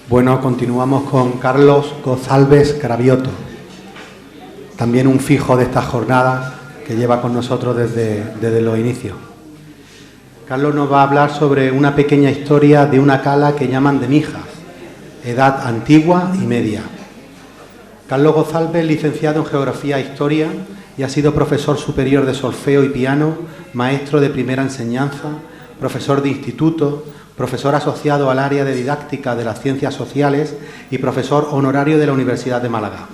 Bueno, continuamos con Carlos González Cravioto, también un fijo de esta jornada que lleva con nosotros desde los inicios. Carlos nos va a hablar sobre una pequeña historia de una cala que llaman de Mijas, edad antigua y media. Carlos González es licenciado en Geografía e Historia y ha sido profesor superior de solfeo y piano, maestro de primera enseñanza, profesor de instituto, profesor asociado al área de didáctica de las ciencias sociales y profesor honorario de la Universidad de Málaga.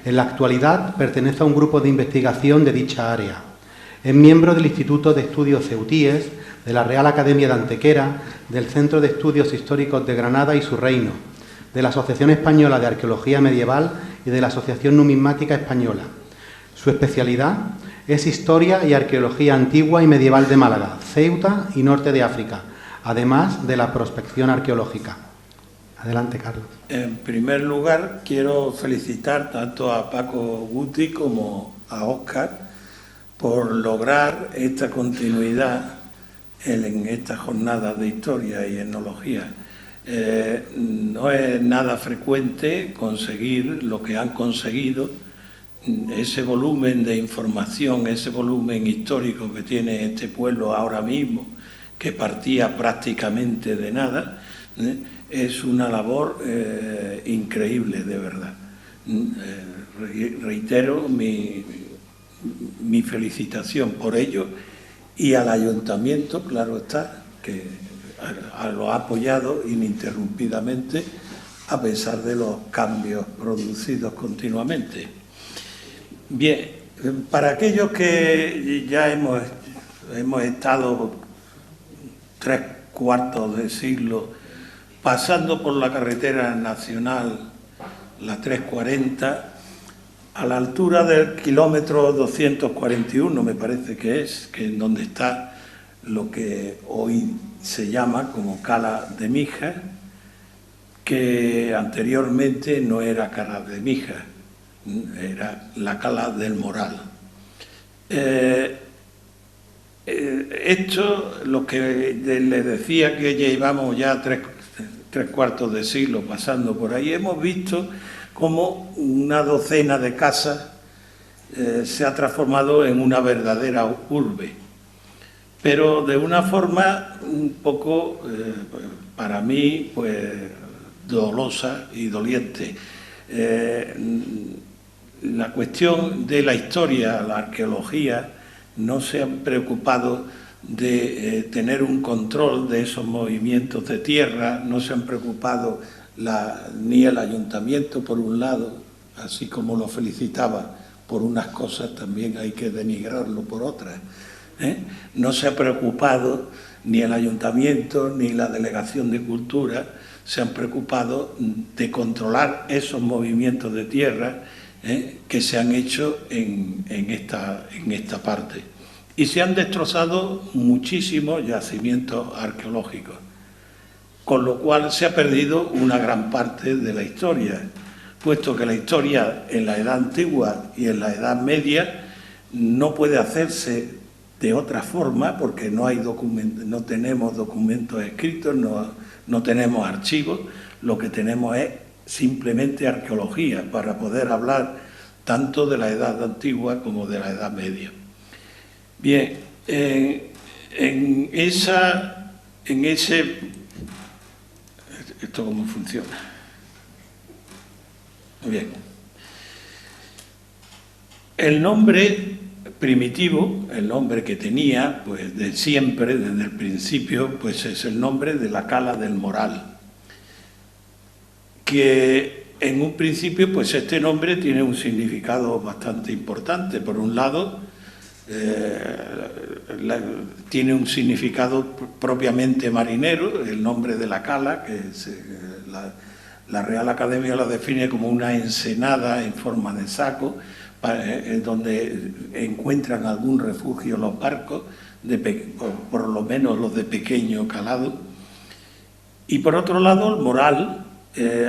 En la actualidad pertenece a un grupo de investigación de dicha área. Es miembro del Instituto de Estudios Ceutíes, de la Real Academia de Antequera, del Centro de Estudios Históricos de Granada y su Reino, de la Asociación Española de Arqueología Medieval y de la Asociación Numismática Española. Su especialidad es Historia y Arqueología Antigua y Medieval de Málaga, Ceuta y Norte de África, además de la prospección arqueológica. Adelante, Carlos. En primer lugar, quiero felicitar tanto a Paco Guti como a Óscar por lograr esta continuidad en esta jornada de historia y etnología. No es nada frecuente conseguir lo que han conseguido, ese volumen de información, ese volumen histórico que tiene este pueblo ahora mismo, que partía prácticamente de nada, es una labor increíble, de verdad. Reitero mi felicitación por ello, y al ayuntamiento, claro está, que lo ha apoyado ininterrumpidamente a pesar de los cambios producidos continuamente. Bien, para aquellos que ya hemos estado 3/4 de siglo pasando por la carretera nacional, la 340, a la altura del kilómetro 241, me parece que es donde está lo que hoy se llama como Cala de Mijas, que anteriormente no era Cala de Mijas, era la Cala del Moral. Esto, lo que les decía, que llevamos ya 3/4 de siglo pasando por ahí, hemos visto cómo una docena de casas se ha transformado en una verdadera urbe, pero de una forma un poco, para mí, pues dolosa y doliente. La cuestión de la historia, la arqueología, no se han preocupado de tener un control de esos movimientos de tierra, no se han preocupado ni el ayuntamiento por un lado, así como lo felicitaba por unas cosas, también hay que denigrarlo por otras. No se ha preocupado ni el ayuntamiento ni la Delegación de Cultura, se han preocupado de controlar esos movimientos de tierra que se han hecho en esta parte. Y se han destrozado muchísimos yacimientos arqueológicos, con lo cual se ha perdido una gran parte de la historia, puesto que la historia en la Edad Antigua y en la Edad Media no puede hacerse de otra forma, porque no tenemos documentos escritos, no tenemos archivos, lo que tenemos es simplemente arqueología para poder hablar tanto de la Edad Antigua como de la Edad Media. Bien, ¿esto cómo funciona? Bien. El nombre primitivo, el nombre que tenía, pues de siempre, desde el principio, pues es el nombre de la Cala del Moral, que en un principio, pues este nombre tiene un significado bastante importante. Por un lado, tiene un significado propiamente marinero, el nombre de la cala, que la Real Academia lo define como una ensenada en forma de saco, donde encuentran algún refugio los barcos, por lo menos los de pequeño calado. Y por otro lado, el Moral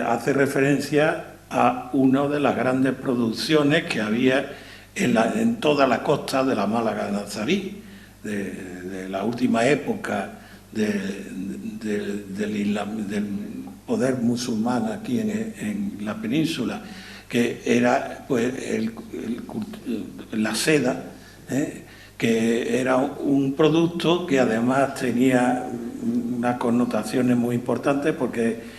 hace referencia a una de las grandes producciones que había en toda la costa de la Málaga nazarí, de la última época del poder musulmán aquí en la península, que era pues la seda, que era un producto que además tenía unas connotaciones muy importantes porque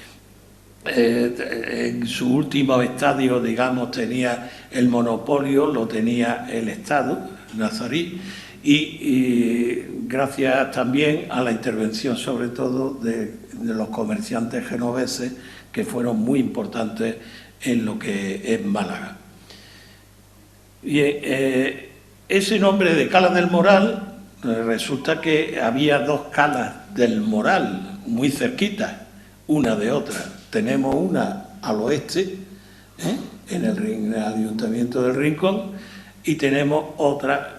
en su último estadio, digamos, tenía el monopolio, lo tenía el Estado nazarí y gracias también a la intervención sobre todo de los comerciantes genoveses que fueron muy importantes en lo que es Málaga. Y ese nombre de Cala del Moral, resulta que había dos calas del Moral muy cerquitas, una de otra. Tenemos una al oeste, en el Ayuntamiento del Rincón, y tenemos otra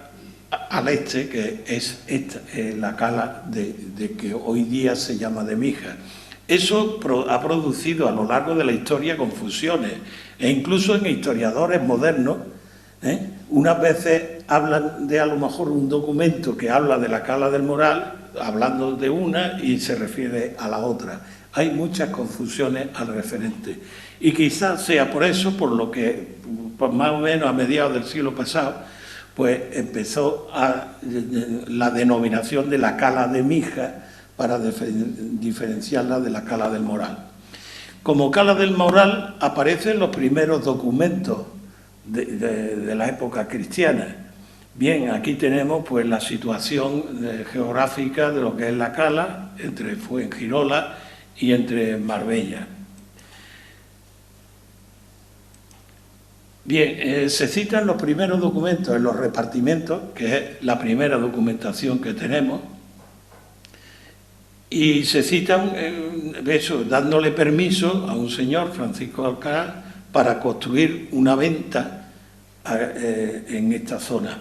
al este, que es esta, la cala de que hoy día se llama de Mijas. Eso ha producido a lo largo de la historia confusiones, e incluso en historiadores modernos, unas veces hablan de a lo mejor un documento que habla de la Cala del Moral, hablando de una y se refiere a la otra. Hay muchas confusiones al referente. Y quizás sea por eso, por lo que pues más o menos a mediados del siglo pasado, pues empezó la denominación de la Cala de Mijas para diferenciarla de la Cala del Moral. Como Cala del Moral aparecen los primeros documentos de la época cristiana. Bien, aquí tenemos pues la situación geográfica de lo que es la cala entre Fuengirola y entre Marbella. Bien, se citan los primeros documentos en los repartimientos, que es la primera documentación que tenemos, y se citan eso, dándole permiso a un señor, Francisco Alcaraz, para construir una venta en esta zona.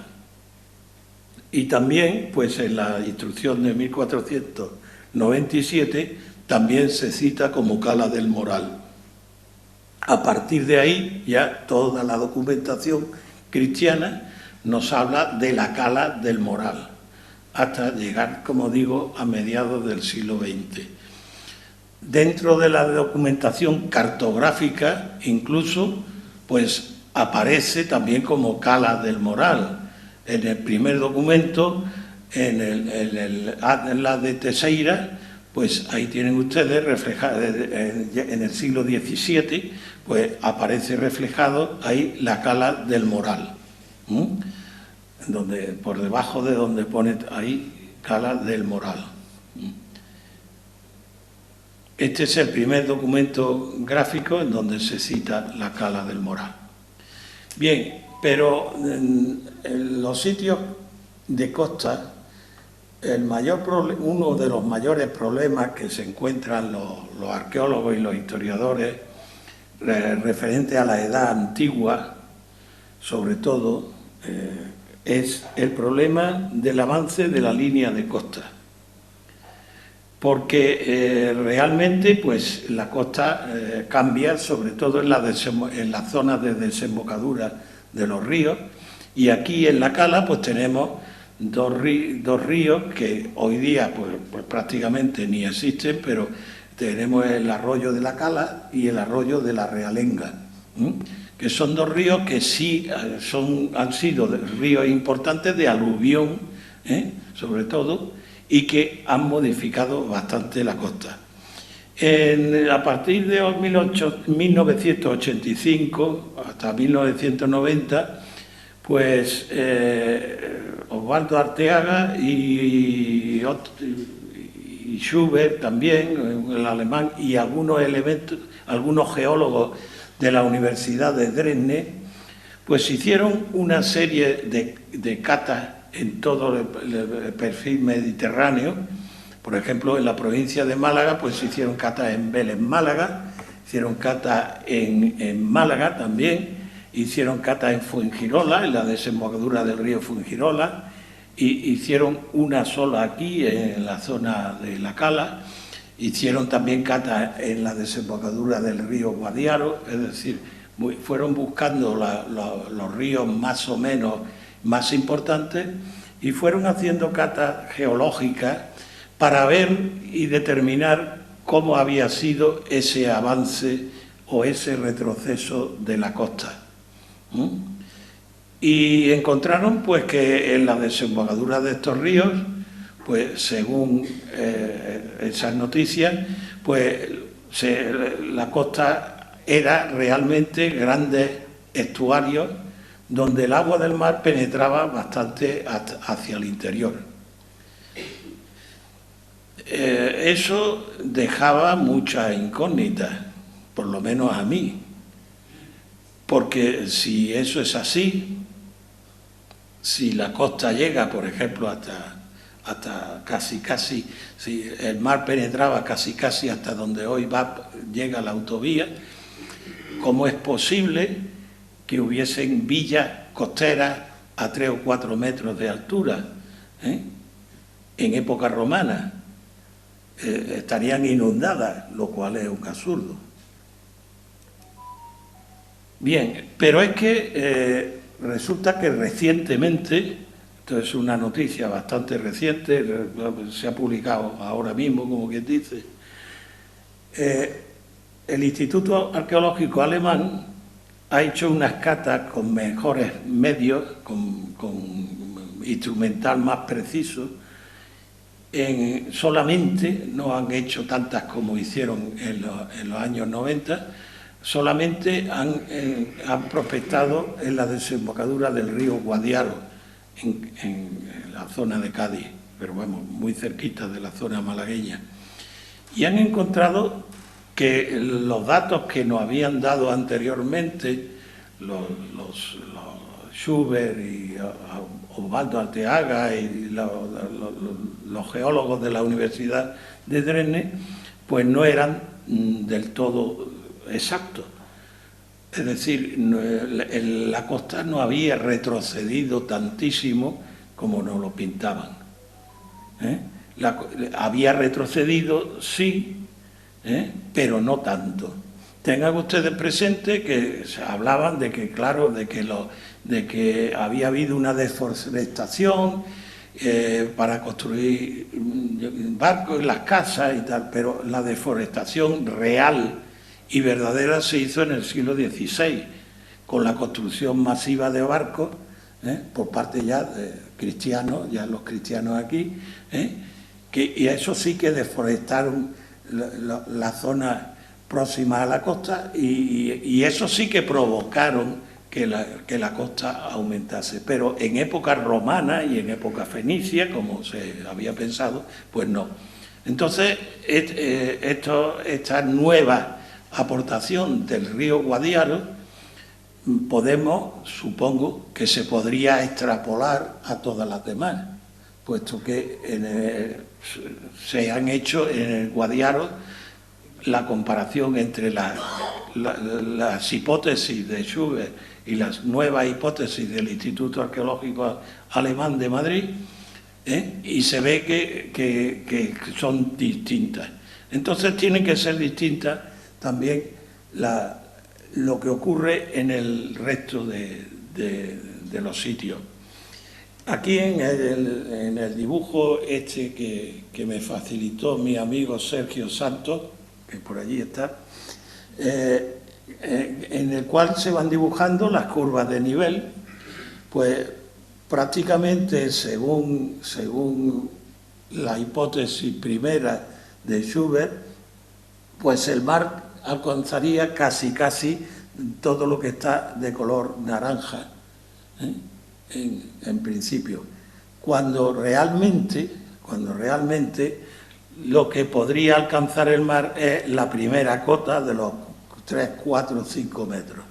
Y también, pues en la instrucción de 1497, también se cita como Cala del Moral. A partir de ahí, ya toda la documentación cristiana nos habla de la Cala del Moral, hasta llegar, como digo, a mediados del siglo XX. Dentro de la documentación cartográfica, incluso, pues aparece también como Cala del Moral. En el primer documento, en el Atlas de Teseira, pues ahí tienen ustedes reflejado, en el siglo XVII, pues aparece reflejado ahí la Cala del Moral, donde, por debajo de donde pone ahí Cala del Moral. Este es el primer documento gráfico en donde se cita la Cala del Moral. Bien, pero en los sitios de costa, uno de los mayores problemas que se encuentran los arqueólogos y los historiadores referente a la edad antigua, sobre todo, es el problema del avance de la línea de costa. Porque realmente pues, la costa cambia, sobre todo en las zonas de desembocadura de los ríos, y aquí en la cala pues tenemos dos ríos que hoy día pues prácticamente ni existen, pero tenemos el arroyo de la Cala y el arroyo de la Realenga, que son dos ríos que sí han sido ríos importantes de aluvión, sobre todo, y que han modificado bastante la costa. A partir de 1985 hasta 1990, pues Osvaldo Arteaga y Schubert también, el alemán, y algunos geólogos de la Universidad de Dresde, pues hicieron una serie de catas en todo el perfil mediterráneo. Por ejemplo, en la provincia de Málaga, pues hicieron catas en Vélez, Málaga, hicieron catas en Málaga también, hicieron catas en Fuengirola, en la desembocadura del río Fuengirola, y hicieron una sola aquí, en la zona de la Cala, hicieron también catas en la desembocadura del río Guadiaro, es decir, fueron buscando los ríos más o menos más importantes y fueron haciendo catas geológicas para ver y determinar cómo había sido ese avance o ese retroceso de la costa. Y encontraron pues que en la desembocadura de estos ríos, pues según esas noticias, pues la costa era realmente grandes estuarios donde el agua del mar penetraba bastante hacia el interior. Eso dejaba muchas incógnitas, por lo menos a mí, porque si eso es así, si la costa llega, por ejemplo, hasta casi, si el mar penetraba casi hasta donde hoy llega la autovía, ¿cómo es posible que hubiesen villas costeras a 3 o 4 metros de altura en época romana? Estarían inundadas, lo cual es un absurdo. Bien, pero es que resulta que recientemente, esto es una noticia bastante reciente, se ha publicado ahora mismo, como quien dice, el Instituto Arqueológico Alemán ha hecho unas catas con mejores medios, con instrumental más preciso. Solamente, no han hecho tantas como hicieron en los años 90, solamente han prospectado en la desembocadura del río Guadiaro, en la zona de Cádiz, pero bueno, muy cerquita de la zona malagueña. Y han encontrado que los datos que nos habían dado anteriormente los Schubert y Osvaldo Arteaga y los geólogos de la Universidad de Dresde, pues no eran del todo exactos. Es decir, la costa no había retrocedido tantísimo como nos lo pintaban. Había retrocedido, sí, pero no tanto. Tengan ustedes presente que se hablaban de que, claro, de que había habido una deforestación para construir barcos en las casas y tal, pero la deforestación real y verdadera se hizo en el siglo XVI, con la construcción masiva de barcos por parte ya de cristianos, ya los cristianos aquí, y eso sí que deforestaron la zona próxima a la costa y eso sí que provocaron que la costa aumentase, pero en época romana y en época fenicia, como se había pensado, pues no. Entonces, esta nueva aportación del río Guadiaro, supongo que se podría extrapolar a todas las demás, puesto que se han hecho en el Guadiaro la comparación entre las hipótesis de Schubert y las nuevas hipótesis del Instituto Arqueológico Alemán de Madrid, y se ve que son distintas. Entonces tienen que ser distintas también lo que ocurre en el resto de los sitios. Aquí en el dibujo que me facilitó mi amigo Sergio Santos, que por allí está, en el cual se van dibujando las curvas de nivel, pues prácticamente según la hipótesis primera de Schubert, pues el mar alcanzaría casi todo lo que está de color naranja, en principio, cuando realmente lo que podría alcanzar el mar es la primera cota de los 3, 4, 5 metros,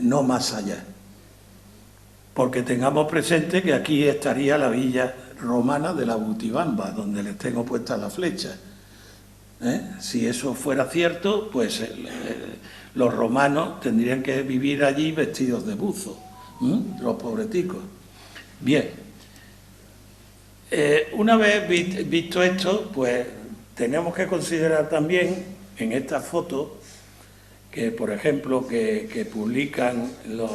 no más allá. Porque tengamos presente que aquí estaría la villa romana de la Butibamba, donde les tengo puesta la flecha. Si eso fuera cierto, pues los romanos tendrían que vivir allí vestidos de buzo, los pobreticos. Bien. Una vez visto esto, pues tenemos que considerar también en esta foto que, por ejemplo, que publican los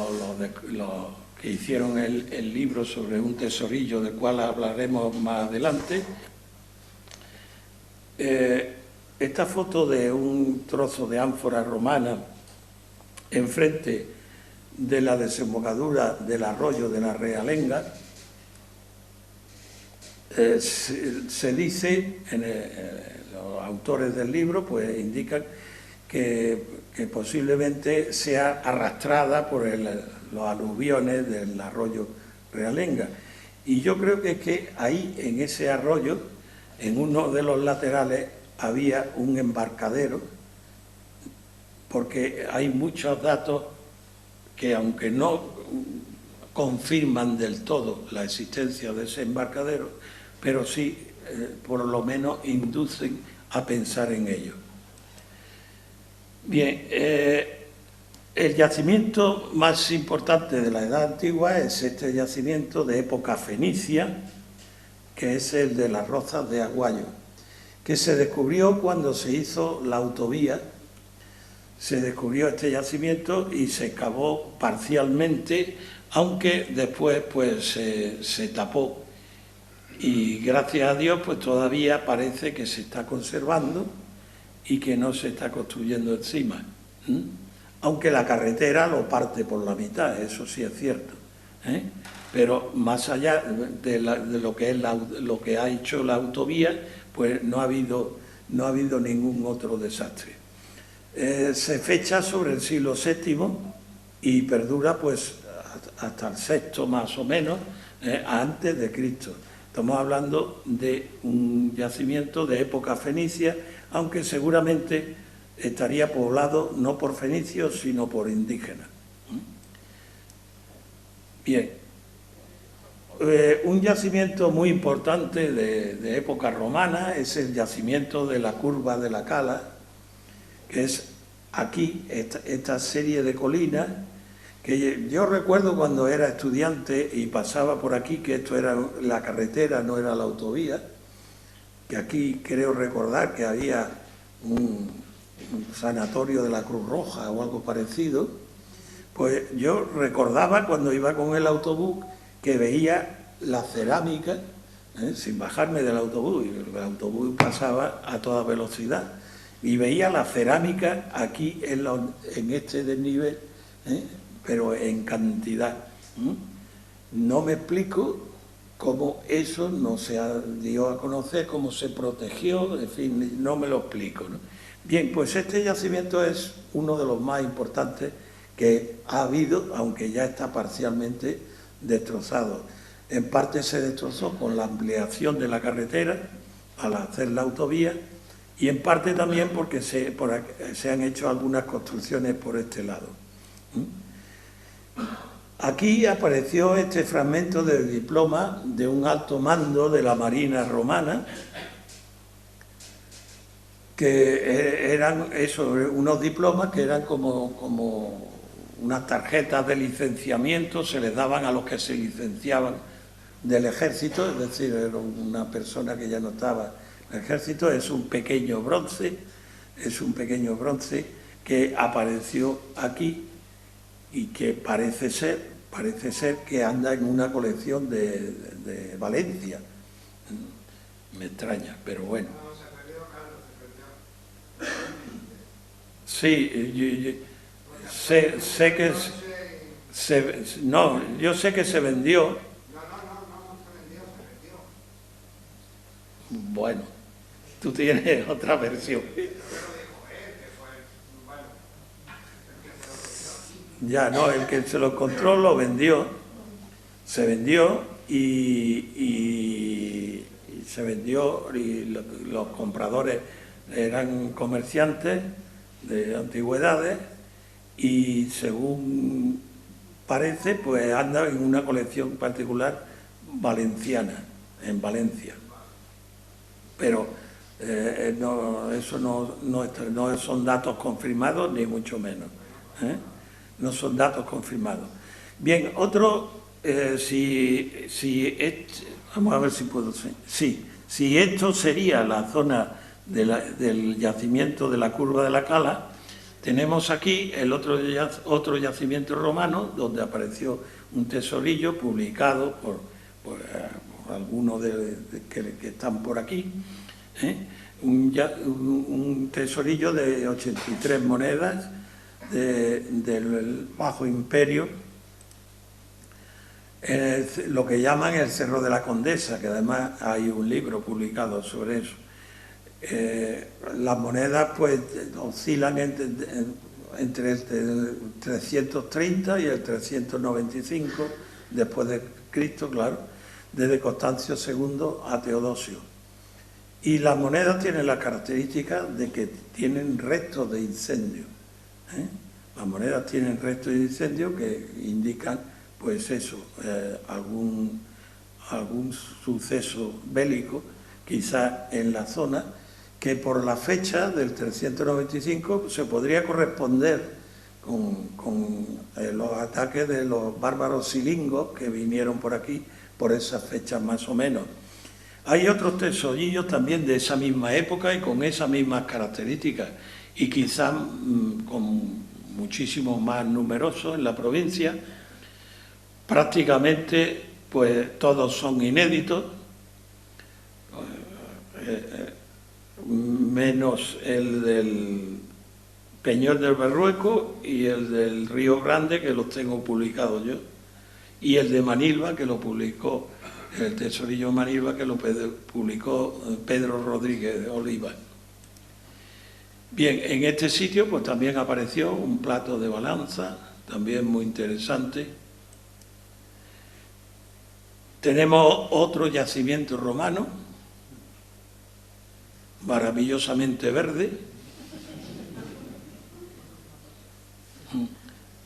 que hicieron el libro sobre un tesorillo, del cual hablaremos más adelante, esta foto de un trozo de ánfora romana enfrente de la desembocadura del arroyo de la Realenga, se dice, los autores del libro pues indican que posiblemente sea arrastrada por los aluviones del arroyo Realenga. Y yo creo que ahí, en ese arroyo, en uno de los laterales, había un embarcadero, porque hay muchos datos que, aunque no confirman del todo la existencia de ese embarcadero, pero sí, por lo menos, inducen a pensar en ello. Bien, el yacimiento más importante de la Edad Antigua es este yacimiento de época fenicia, que es el de las Rozas de Aguayo, que se descubrió cuando se hizo la autovía. Se descubrió este yacimiento y se excavó parcialmente, aunque después pues se tapó. Y gracias a Dios pues todavía parece que se está conservando y que no se está construyendo encima. Aunque la carretera lo parte por la mitad, eso sí es cierto. Pero más allá de lo que es lo que ha hecho la autovía, pues no ha habido ningún otro desastre. Se fecha sobre el siglo VII y perdura pues hasta el VI más o menos, antes de Cristo. Estamos hablando de un yacimiento de época fenicia, aunque seguramente estaría poblado no por fenicios, sino por indígenas. Bien, un yacimiento muy importante de época romana es el yacimiento de la Curva de la Cala, que es aquí, esta serie de colinas, que yo recuerdo cuando era estudiante y pasaba por aquí, que esto era la carretera, no era la autovía, que aquí creo recordar que había un sanatorio de la Cruz Roja o algo parecido. Pues yo recordaba cuando iba con el autobús que veía la cerámica, sin bajarme del autobús, y el autobús pasaba a toda velocidad, y veía la cerámica aquí en este desnivel, pero en cantidad. No me explico cómo eso no se dio a conocer, cómo se protegió, en fin, no me lo explico, ¿no? Bien, pues este yacimiento es uno de los más importantes que ha habido, aunque ya está parcialmente destrozado. En parte se destrozó con la ampliación de la carretera al hacer la autovía, y en parte también porque se han hecho algunas construcciones por este lado. Aquí apareció este fragmento del diploma de un alto mando de la Marina Romana, que eran unos diplomas que eran como unas tarjetas de licenciamiento, se les daban a los que se licenciaban del ejército, es decir, era una persona que ya no estaba en el ejército. Es un pequeño bronce que apareció aquí y que parece ser que anda en una colección de Valencia. Me extraña, pero bueno. Sí, sé que yo sé que se vendió. No se vendió. Bueno, tú tienes otra versión. Ya, no, el que se lo encontró lo vendió, se vendió y se vendió, y los compradores eran comerciantes de antigüedades y, según parece, pues anda en una colección particular valenciana, en Valencia. Pero eso no son datos confirmados, ni mucho menos. No son datos confirmados. Bien, vamos a ver si puedo... Sí, si esto sería la zona del yacimiento de la Curva de la Cala, tenemos aquí el otro yacimiento romano, donde apareció un tesorillo publicado por algunos que están por aquí, un tesorillo de 83 monedas del Bajo Imperio, lo que llaman el Cerro de la Condesa, que además hay un libro publicado sobre eso. Las monedas pues oscilan entre el 330 y el 395 después de Cristo, claro, desde Constancio II a Teodosio. Y las monedas tienen la característica de que tienen restos de incendio. Las monedas tienen restos de incendio que indican, pues eso, algún suceso bélico, quizás en la zona, que por la fecha del 395 se podría corresponder con los ataques de los bárbaros silingos que vinieron por aquí por esas fechas más o menos. Hay otros tesorillos también de esa misma época y con esas mismas características, y quizás con muchísimos más numerosos en la provincia. Prácticamente pues todos son inéditos, menos el del Peñol del Berrueco y el del Río Grande, que los tengo publicados yo, y el de Manilva, que lo publicó, el tesorillo Manilva, que lo publicó Pedro Rodríguez de Oliva. Bien, en este sitio pues también apareció un plato de balanza, también muy interesante. Tenemos otro yacimiento romano, maravillosamente verde.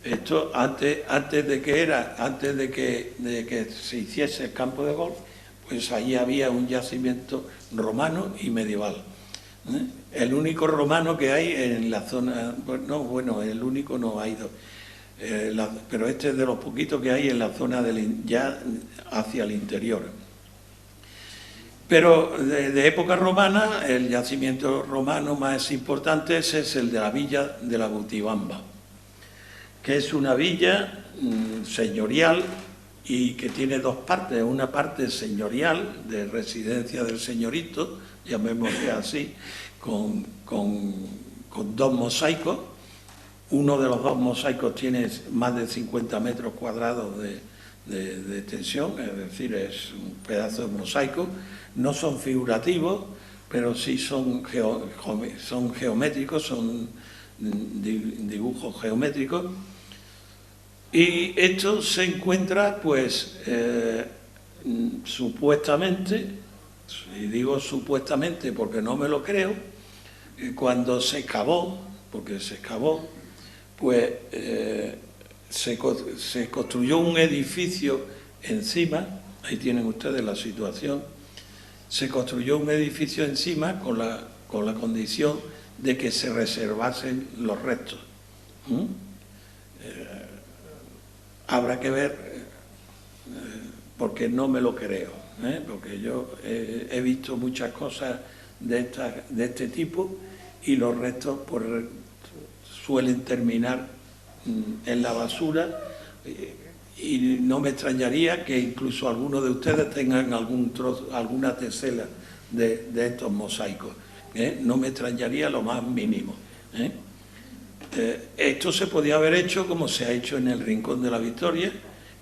Esto antes de que se hiciese el campo de golf, pues allí había un yacimiento romano y medieval. El único romano que hay en la zona, bueno, el único no ha ido, pero este es de los poquitos que hay en la zona ya hacia el interior. Pero de época romana, el yacimiento romano más importante es el de la villa de la Gutibamba, que es una villa señorial y que tiene dos partes, una parte señorial de residencia del señorito, llamémosle así, con dos mosaicos. Uno de los dos mosaicos tiene más de 50 metros cuadrados de extensión, es decir, es un pedazo de mosaico. No son figurativos, pero sí son geométricos, son dibujos geométricos. Y esto se encuentra, pues, supuestamente, y digo supuestamente porque no me lo creo, cuando se excavó, pues se construyó un edificio encima, ahí tienen ustedes la situación, se construyó un edificio encima con la condición de que se reservasen los restos. Habrá que ver, porque no me lo creo, porque yo he visto muchas cosas de este tipo y los restos pues, suelen terminar en la basura, y no me extrañaría que incluso algunos de ustedes tengan alguna tesela de estos mosaicos. No me extrañaría lo más mínimo. Esto se podía haber hecho como se ha hecho en el Rincón de la Victoria,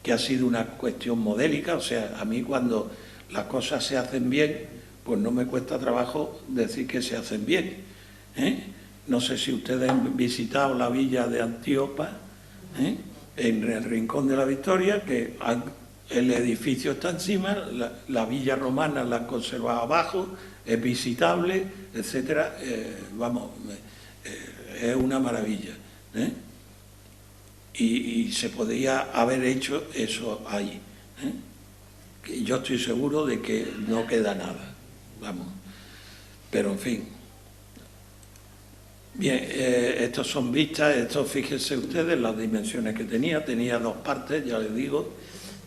que ha sido una cuestión modélica. O sea, a mí cuando las cosas se hacen bien, pues no me cuesta trabajo decir que se hacen bien. No sé si ustedes han visitado la villa de Antíopa, en el Rincón de la Victoria, que el edificio está encima, la villa romana la han conservado abajo, es visitable, etcétera. Es una maravilla. Y se podría haber hecho eso ahí. Que yo estoy seguro de que no queda nada. Vamos. Pero en fin. Bien, estos son vistas, fíjense ustedes las dimensiones que tenía dos partes, ya les digo,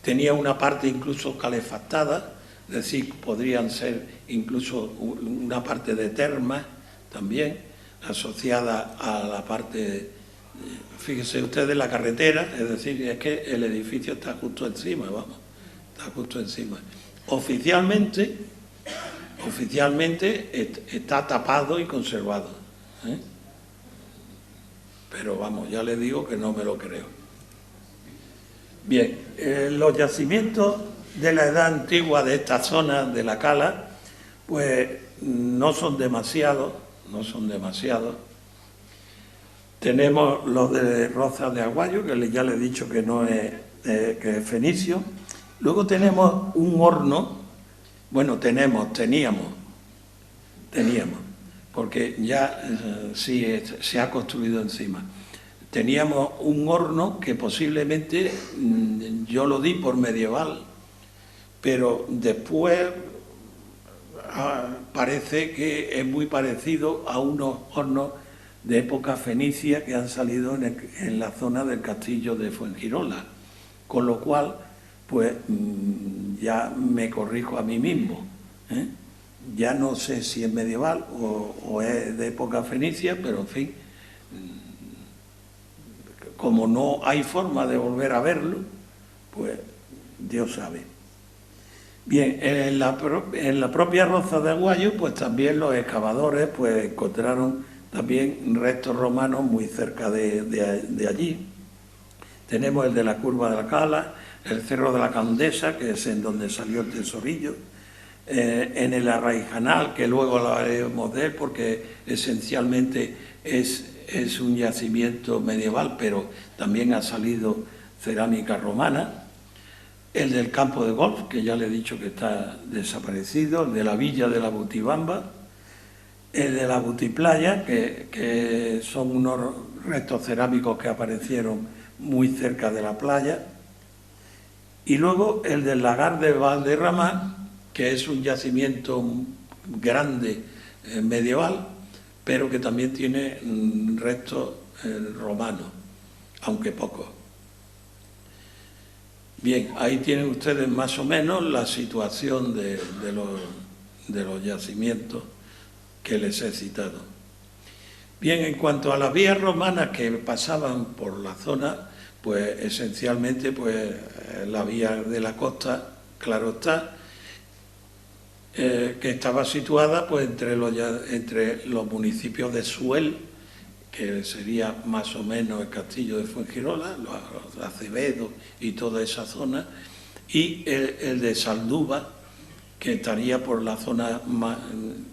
tenía una parte incluso calefactada, es decir, podrían ser incluso una parte de termas también, asociada a la parte, fíjense ustedes, la carretera, es decir, es que el edificio está justo encima, está justo encima. Oficialmente oficialmente está tapado y conservado, ¿eh? Pero vamos, ya les digo que no me lo creo. Bien, los yacimientos de la edad antigua de esta zona de la Cala, pues no son demasiados. Tenemos los de Rozas de Aguayo, que ya le he dicho que no es, que es fenicio. Luego tenemos un horno, bueno, teníamos, porque ya sí se ha construido encima. Teníamos un horno que posiblemente yo lo di por medieval, pero después parece que es muy parecido a unos hornos de época fenicia que han salido en la zona del castillo de Fuengirola, con lo cual pues ya me corrijo a mí mismo, ¿eh? Ya no sé si es medieval o es de época fenicia, pero en fin, como no hay forma de volver a verlo, pues Dios sabe. Bien, en la propia Roza de Aguayo, pues también los excavadores pues encontraron también restos romanos muy cerca de allí. Tenemos el de la Curva de la Cala, el Cerro de la Condesa, que es en donde salió el tesorillo, en el Arraijanal, que luego hablaremos de él porque esencialmente es un yacimiento medieval, pero también ha salido cerámica romana. El del campo de golf, que ya le he dicho que está desaparecido, el de la villa de la Butibamba, el de la Butiplaya, que son unos restos cerámicos que aparecieron muy cerca de la playa, y luego el del lagar de Valderrama, que es un yacimiento grande medieval, pero que también tiene restos romanos, aunque pocos. Bien, ahí tienen ustedes más o menos la situación de los yacimientos que les he citado. Bien, en cuanto a las vías romanas que pasaban por la zona, pues esencialmente pues la vía de la costa, claro está, que estaba situada pues entre los municipios de Suel, que sería más o menos el castillo de Fuengirola, los Acevedo y toda esa zona, y el de Saldúa, que estaría por la zona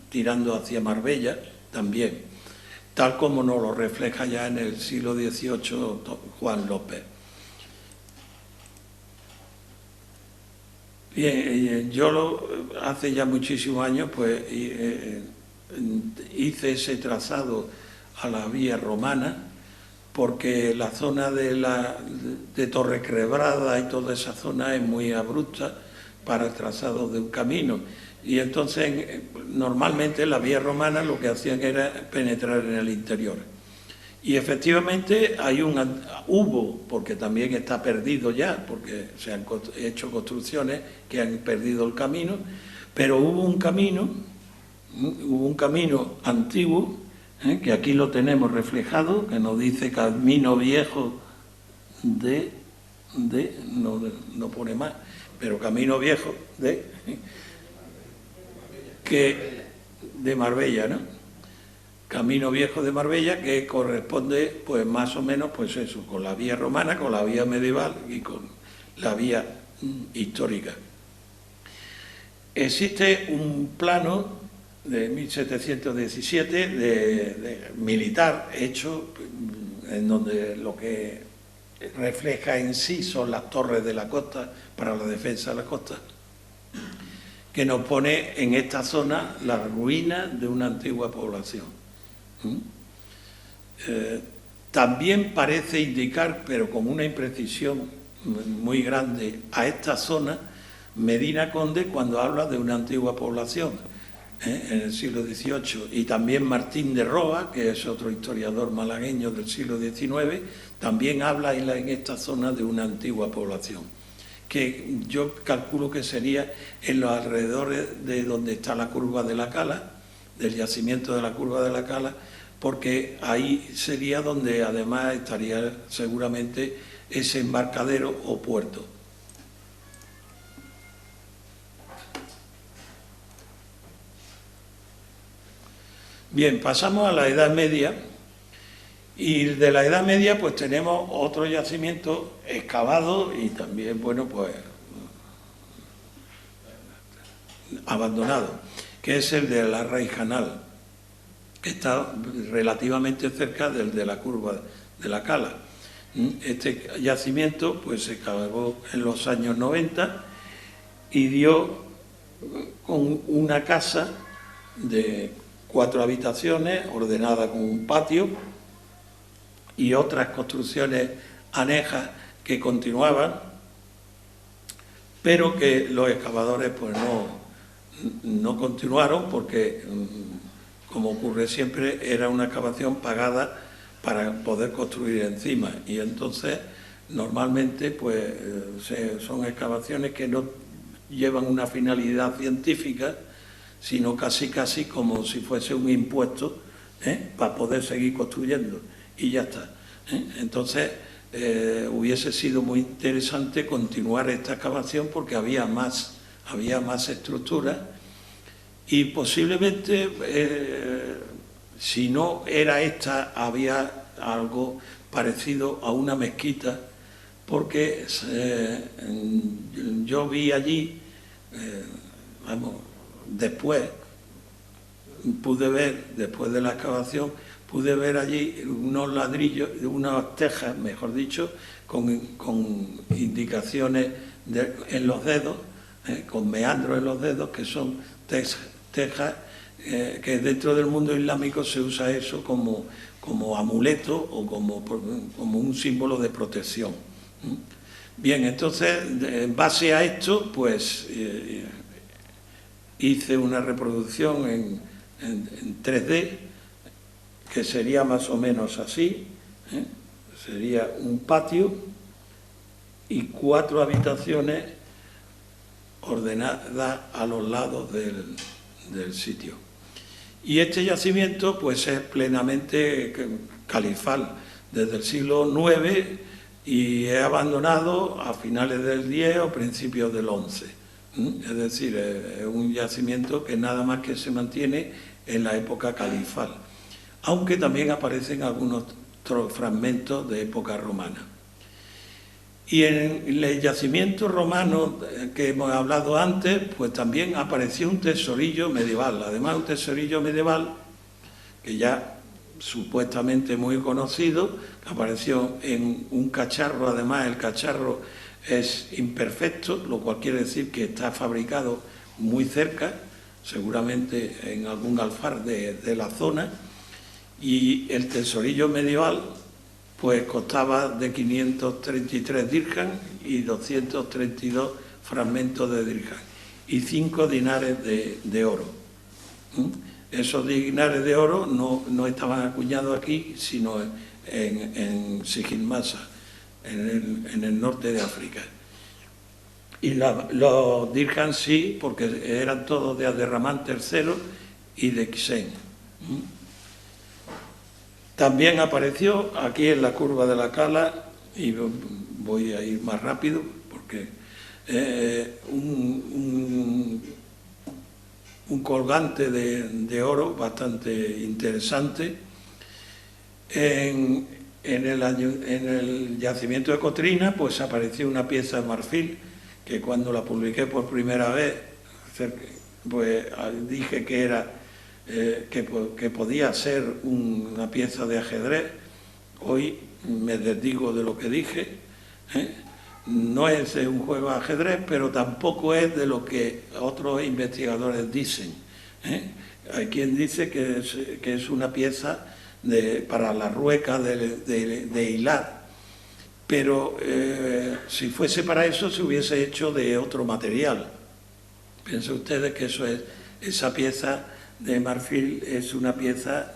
tirando hacia Marbella también, tal como nos lo refleja ya en el siglo XVIII Juan López. Bien, yo hace ya muchísimos años pues hice ese trazado a la vía romana, porque la zona de Torrecrebrada y toda esa zona es muy abrupta para el trazado de un camino, y entonces normalmente la vía romana lo que hacían era penetrar en el interior. Y efectivamente hubo, porque también está perdido ya, porque se han hecho construcciones que han perdido el camino, pero hubo un camino antiguo, que aquí lo tenemos reflejado, que nos dice Camino Viejo no pone más, pero Camino Viejo de Marbella, ¿no? Camino Viejo de Marbella, que corresponde pues más o menos pues eso, con la vía romana, con la vía medieval y con la vía histórica. Existe un plano de 1717 de militar hecho, en donde lo que refleja en sí son las torres de la costa para la defensa de la costa, que nos pone en esta zona la ruina de una antigua población. También parece indicar, pero con una imprecisión muy grande, a esta zona Medina Conde cuando habla de una antigua población en el siglo XVIII, y también Martín de Roa, que es otro historiador malagueño del siglo XIX, también habla en esta zona de una antigua población, que yo calculo que sería en los alrededores de donde está la Curva de la Cala, del yacimiento de la Curva de la Cala, porque ahí sería donde además estaría seguramente ese embarcadero o puerto. Bien, pasamos a la Edad Media, y de la Edad Media pues tenemos otro yacimiento excavado y también, bueno, pues abandonado, que es el de la Raijanal, que está relativamente cerca del de la curva de la Cala. Este yacimiento pues se excavó en los años 90 y dio con una casa de 4 habitaciones ordenada con un patio y otras construcciones anejas que continuaban, pero que los excavadores pues no continuaron porque, como ocurre siempre, era una excavación pagada para poder construir encima, y entonces normalmente pues son excavaciones que no llevan una finalidad científica, sino casi como si fuese un impuesto para poder seguir construyendo, y ya está. Entonces hubiese sido muy interesante continuar esta excavación porque había más estructuras, y posiblemente si no era esta, había algo parecido a una mezquita, porque yo vi allí, después pude ver, después de la excavación, pude ver allí unos ladrillos, unas tejas, mejor dicho, con indicaciones en los dedos, con meandros en los dedos, que son tejas que dentro del mundo islámico se usa eso como amuleto o como un símbolo de protección. Bien, entonces, en base a esto, pues hice una reproducción en 3D, que sería más o menos así, sería un patio y 4 habitaciones ordenadas a los lados del sitio. Y este yacimiento pues es plenamente califal desde el siglo IX y es abandonado a finales del X o principios del XI. Es decir, es un yacimiento que nada más que se mantiene en la época califal, aunque también aparecen algunos fragmentos de época romana. Y en el yacimiento romano que hemos hablado antes, pues también apareció un tesorillo medieval. Además, un tesorillo medieval que ya supuestamente muy conocido, que apareció en un cacharro. Además, el cacharro es imperfecto, lo cual quiere decir que está fabricado muy cerca, seguramente en algún alfar de la zona. Y el tesorillo medieval pues costaba de 533 dirham y 232 fragmentos de dirham y 5 dinares de oro. Esos dinares de oro no estaban acuñados aquí, sino en Sijilmasa, en el norte de África. Y los dirham sí, porque eran todos de Abderramán III y de Xen. También apareció aquí en la curva de la Cala, y voy a ir más rápido porque un colgante de oro bastante interesante. En el yacimiento de Cotrina pues apareció una pieza de marfil que cuando la publiqué por primera vez pues dije que era que podía ser una pieza de ajedrez. Hoy me desdigo de lo que dije. No es un juego de ajedrez, pero tampoco es de lo que otros investigadores dicen. Hay quien dice que es una pieza para la rueca de hilar, pero si fuese para eso se hubiese hecho de otro material. Piensen ustedes que esa pieza de marfil es una pieza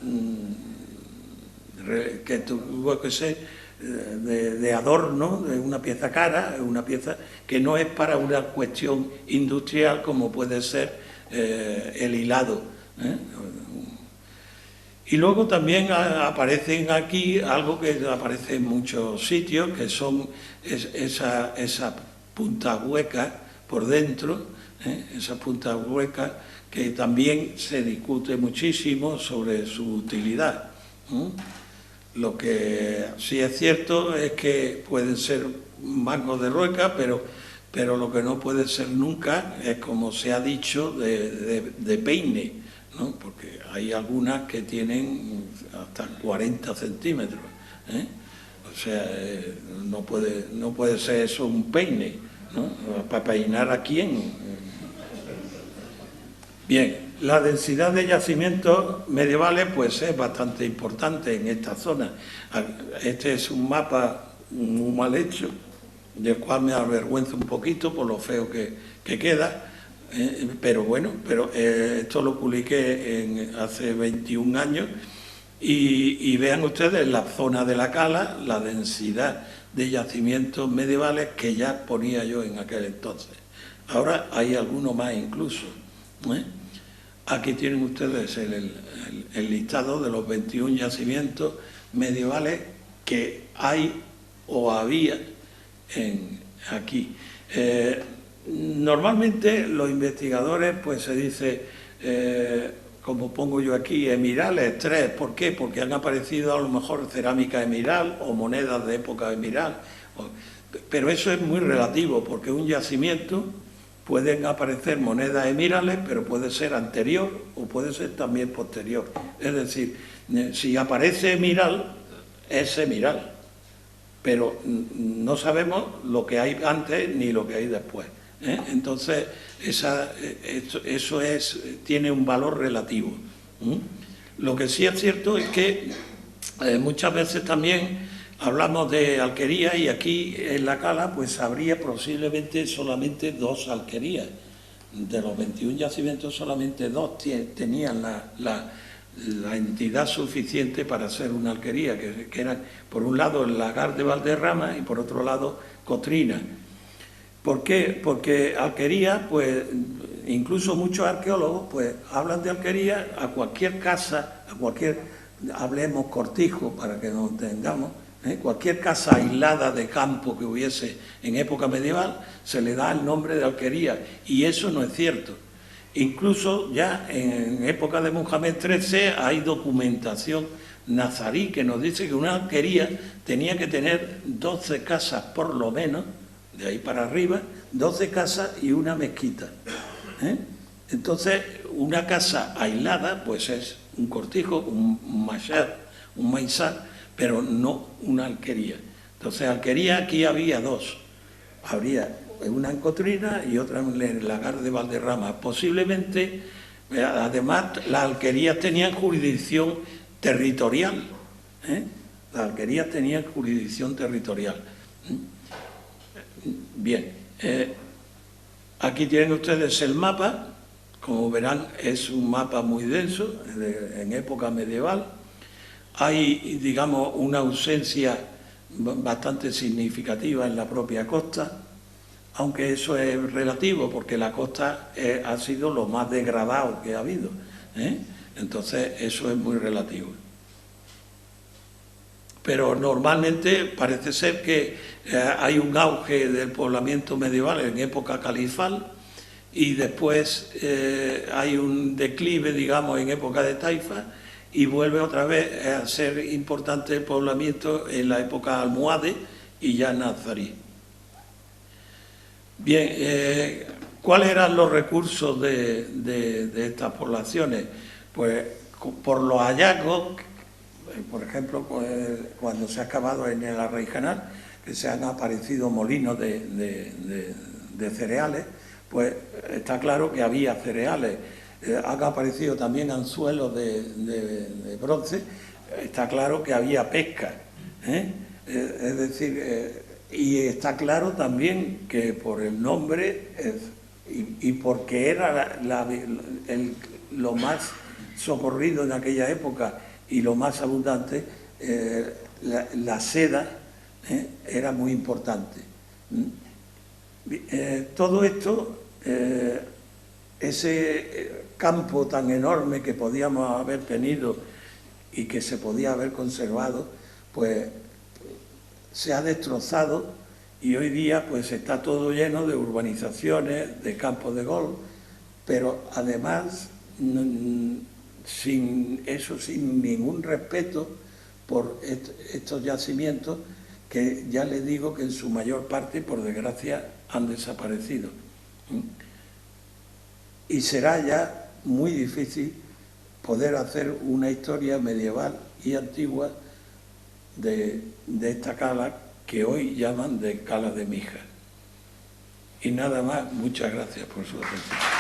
que tuvo que ser de adorno, de una pieza cara, una pieza que no es para una cuestión industrial como puede ser el hilado. Y luego también aparecen aquí algo que aparece en muchos sitios, que son esas puntas huecas por dentro, esas puntas huecas que también se discute muchísimo sobre su utilidad. Lo que sí es cierto es que pueden ser bancos de rueca, pero lo que no puede ser nunca es, como se ha dicho, de peine, ¿no? Porque hay algunas que tienen hasta 40 centímetros, ¿eh? O sea, no puede ser eso un peine, ¿no? ¿Para peinar a quién? Bien, la densidad de yacimientos medievales pues es bastante importante en esta zona. Este es un mapa muy mal hecho, del cual me avergüenzo un poquito por lo feo que queda, pero bueno, esto lo publiqué hace 21 años y vean ustedes la zona de la cala, la densidad de yacimientos medievales que ya ponía yo en aquel entonces. Ahora hay algunos más incluso, ¿eh? Aquí tienen ustedes el listado de los 21 yacimientos medievales que hay o había aquí. Normalmente los investigadores, pues se dice, como pongo yo aquí, emirales 3. ¿Por qué? Porque han aparecido a lo mejor cerámica emiral o monedas de época emiral. Pero eso es muy relativo, porque un yacimiento pueden aparecer monedas emirales, pero puede ser anterior o puede ser también posterior. Es decir, si aparece emiral, es emiral, pero no sabemos lo que hay antes ni lo que hay después, ¿eh? Entonces, eso tiene un valor relativo. Lo que sí es cierto es que muchas veces también hablamos de alquerías y aquí en la cala pues habría posiblemente solamente 2 alquerías. De los 21 yacimientos solamente 2 tenían la entidad suficiente para hacer una alquería, que eran por un lado el lagar de Valderrama y por otro lado Cotrina. ¿Por qué? Porque alquería, pues incluso muchos arqueólogos pues hablan de alquería a cualquier casa, hablemos cortijo para que nos entendamos, cualquier casa aislada de campo que hubiese en época medieval se le da el nombre de alquería, y eso no es cierto. Incluso ya en época de Mohamed XIII hay documentación nazarí que nos dice que una alquería tenía que tener 12 casas por lo menos, de ahí para arriba, 12 casas y una mezquita, ¿eh? Entonces, una casa aislada pues es un cortijo, un mashar, un maizal, pero no una alquería. Entonces, alquería aquí había 2. Habría una en Cotrina y otra en el lagar de Valderrama. Posiblemente, además, las alquerías tenían jurisdicción territorial, ¿eh? Las alquerías tenían jurisdicción territorial. Bien, aquí tienen ustedes el mapa. Como verán, es un mapa muy denso, en época medieval. Hay, digamos, una ausencia bastante significativa en la propia costa, aunque eso es relativo, porque la costa ha sido lo más degradado que ha habido, ¿eh? Entonces, eso es muy relativo. Pero normalmente parece ser que hay un auge del poblamiento medieval en época califal y después hay un declive, digamos, en época de taifa, y vuelve otra vez a ser importante el poblamiento en la época almohade y ya nazarí. Bien, ¿cuáles eran los recursos de estas poblaciones? Pues por los hallazgos, por ejemplo, cuando se ha excavado en el Arraijanal, que se han aparecido molinos de cereales, pues está claro que había cereales. Han aparecido también anzuelos de bronce, está claro que había pesca, ¿eh? Es decir, y está claro también que por el nombre y porque era lo más socorrido en aquella época y lo más abundante, la seda era muy importante. Todo esto, ese campo tan enorme que podíamos haber tenido y que se podía haber conservado, pues se ha destrozado y hoy día pues está todo lleno de urbanizaciones, de campos de golf, pero además sin ningún respeto por estos yacimientos que ya les digo que en su mayor parte, por desgracia, han desaparecido. Y será ya muy difícil poder hacer una historia medieval y antigua de esta cala que hoy llaman de Cala de Mijas. Y nada más, muchas gracias por su atención.